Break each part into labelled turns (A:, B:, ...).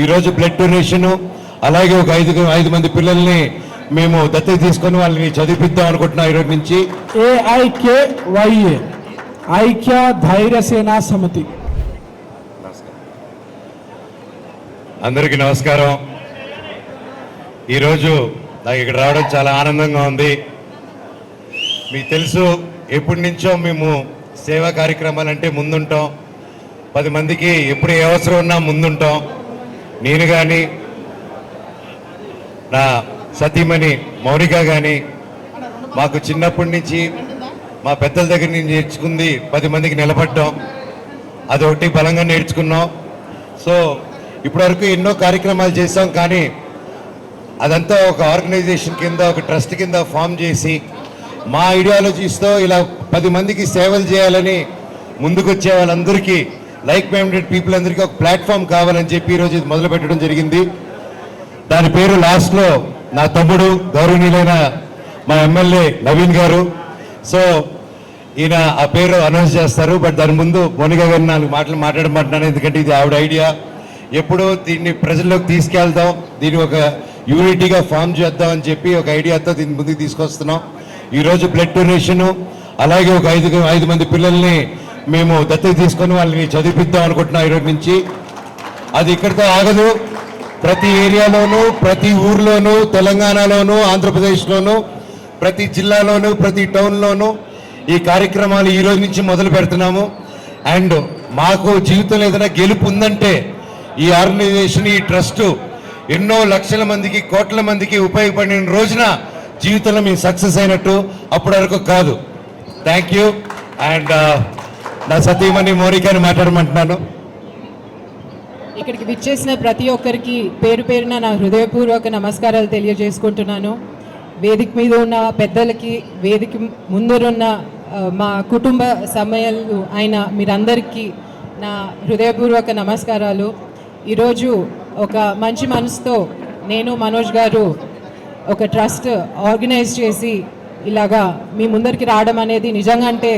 A: ఈరోజు blood donation, అలాగే ఒక ఐదు మంది పిల్లల్ని మేము దత్తత తీసుకొని వాళ్ళని చదివిద్దాం అనుకుంటున్నాం ఈరోజు నుంచి.
B: AIKYA ఐక్య ధైర్య సేనా సమితి.
A: అందరికీ నమస్కారం. ఈరోజు నాకు ఇక్కడ రావడం చాలా ఆనందంగా ఉంది. మీకు తెలుసు, ఎప్పటి నుంచో మేము సేవా కార్యక్రమాలంటే ముందుంటాం. 10 మందికి ఎప్పుడు ఏ అవసరం ఉన్నా ముందుంటాం. నేను కానీ, నా సతీమణి మౌనిక కానీ, మాకు చిన్నప్పటి నుంచి మా పెద్దల దగ్గర నుంచి నేర్చుకుంది 10 మందికి నిలబడ్డాం. అదొకటి బలంగా నేర్చుకున్నాం. సో ఇప్పటివరకు ఎన్నో కార్యక్రమాలు చేసాం, కానీ అదంతా ఒక ఆర్గనైజేషన్ కింద, ఒక ట్రస్ట్ కింద ఫామ్ చేసి మా ఐడియాలజీస్తో ఇలా 10 మందికి సేవలు చేయాలని ముందుకు వచ్చే వాళ్ళందరికీ, లైక్ మైండెడ్ పీపుల్ అందరికీ ఒక ప్లాట్ఫామ్ కావాలని చెప్పి ఈరోజు ఇది మొదలు పెట్టడం జరిగింది. దాని పేరు లాస్ట్లో నా తమ్ముడు గౌరవనీయులైన మా ఎమ్మెల్యే నవీన్ గారు. సో ఈయన ఆ పేరు అనౌన్స్ చేస్తారు. బట్ దాని ముందు మోనిక గారు 4 మాటలు మాట్లాడమంటున్నాను, ఎందుకంటే ఇది ఆవిడ ఐడియా. ఎప్పుడూ దీన్ని ప్రజల్లోకి తీసుకెళ్దాం, దీన్ని ఒక యూనిటీగా ఫామ్ చేద్దాం అని చెప్పి ఒక ఐడియాతో దీన్ని ముందుకు తీసుకొస్తున్నాం. ఈరోజు బ్లడ్ డొనేషను, అలాగే ఒక ఐదు మంది పిల్లల్ని మేము దత్తత తీసుకొని వాళ్ళని చదివిద్దాం అనుకుంటున్నాం ఈరోజు నుంచి. అది ఇక్కడితో ఆగదు. ప్రతి ఏరియాలోనూ, ప్రతి ఊర్లోనూ, తెలంగాణలోనూ, ఆంధ్రప్రదేశ్లోనూ, ప్రతి జిల్లాలోనూ, ప్రతి టౌన్లోనూ ఈ కార్యక్రమాలు ఈ రోజు నుంచి మొదలు పెడుతున్నాము. అండ్ మాకు జీవితంలో ఏదైనా గెలుపు ఉందంటే ఈ ఆర్గనైజేషన్, ఈ ట్రస్ట్ ఎన్నో లక్షల మందికి, కోట్ల మందికి ఉపయోగపడిన రోజున జీవితంలో మేము సక్సెస్ అయినట్టు. అప్పటి వరకు కాదు. Thank you. అండ్ నా సతీమణి మౌనికని మాట్లాడమంటున్నాను.
C: ఇక్కడికి విచ్చేసిన ప్రతి ఒక్కరికి పేరు పేరున నా హృదయపూర్వక నమస్కారాలు తెలియజేసుకుంటున్నాను. వేదిక మీద ఉన్న పెద్దలకి, వేదిక ముందరున్న మా కుటుంబ సమయాలు అయిన మీరందరికీ నా హృదయపూర్వక నమస్కారాలు. ఈరోజు ఒక మంచి మనసుతో నేను, మనోజ్ గారు ఒక ట్రస్ట్ ఆర్గనైజ్ చేసి ఇలాగా మీ ముందరికి రావడం అనేది నిజంగా అంటే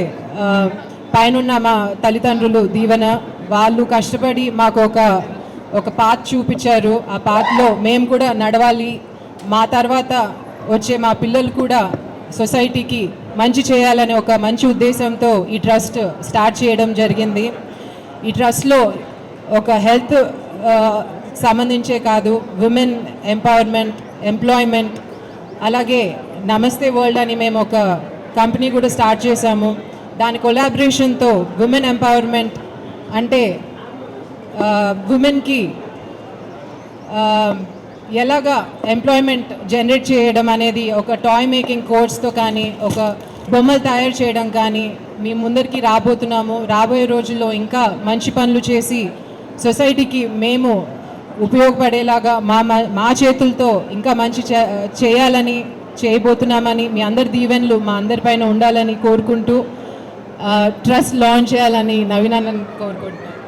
C: పైనున్న మా తల్లిదండ్రులు దీవెన. వాళ్ళు కష్టపడి మాకు ఒక పాత్ చూపించారు. ఆ పాత్లో మేము కూడా నడవాలి, మా తర్వాత వచ్చే మా పిల్లలు కూడా సొసైటీకి మంచి చేయాలనే ఒక మంచి ఉద్దేశంతో ఈ ట్రస్ట్ స్టార్ట్ చేయడం జరిగింది. ఈ ట్రస్ట్లో ఒక హెల్త్ సంబంధించే కాదు, విమెన్ ఎంపవర్మెంట్, ఎంప్లాయ్మెంట్, అలాగే నమస్తే వరల్డ్ అని మేము ఒక కంపెనీ కూడా స్టార్ట్ చేశాము. దాని కొలాబరేషన్తో విమెన్ ఎంపవర్మెంట్ అంటే ఉమెన్కి ఎలాగా ఎంప్లాయ్మెంట్ జనరేట్ చేయడం అనేది ఒక టాయ్ మేకింగ్ కోర్స్తో కానీ, ఒక బొమ్మలు తయారు చేయడం కానీ మీ ముందరికి రాబోతున్నాము. రాబోయే రోజుల్లో ఇంకా మంచి పనులు చేసి సొసైటీకి మేము ఉపయోగపడేలాగా మా చేతులతో ఇంకా మంచి చేయాలని చేయబోతున్నామని మీ అందరి దీవెనలు మా అందరిపైన ఉండాలని కోరుకుంటూ ట్రస్ట్ లాంచ్ చేయాలని నవీనాన్ని కోరుకుంటున్నాను.